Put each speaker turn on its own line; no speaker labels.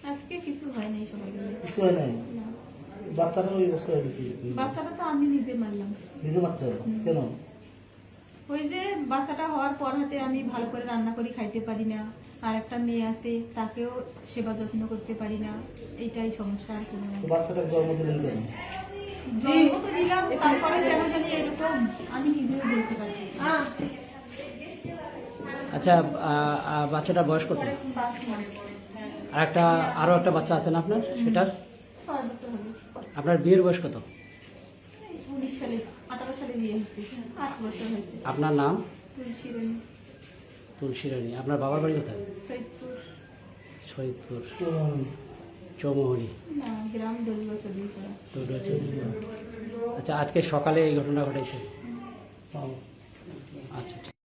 আজকে কিছু হয় নাই,
কিছু হয় নাই। বাচ্চাটার ওই অবস্থা হলো কি?
বাচ্চাটা তো আমি নিজে মারলাম।
নিজে বাচ্চা কেন?
ওই যে বাচ্চাটা হওয়ার পর হাতে আমি ভালো করে রান্না করে খাইতে পারি না, আর একটা মেয়ে আছে তাকেও সেবা যত্ন করতে পারি না, এইটাই সমস্যা। আর কোনো না।
বাচ্চাটার জন্ম দিলেন কেন?
জন্ম তো দিলাম, তারপরে কেন জানি এরকম আমি নিজেও বলতে পারছি না।
আচ্ছা, বাচ্চাটার বয়স কত?
5 মাস।
আরো একটা বাচ্চা আছে না আপনার? সেটার
6 বছর হলো।
আপনার বিয়ের বয়স কত?
19 সালে 18 সালে বিয়ে হয়েছে, 8 বছর হয়েছে।
আপনার নাম?
তুলসী রানী।
তুলসী রানী। আপনার বাবার বাড়ি কোথায়?
সৈয়দপুর।
শহীদপুর, চৌমোহনী।
না, গ্রাম দলুয়া চৌধুরীপাড়া।
আচ্ছা, আজকে সকালে এই ঘটনা ঘটেছে। আচ্ছা।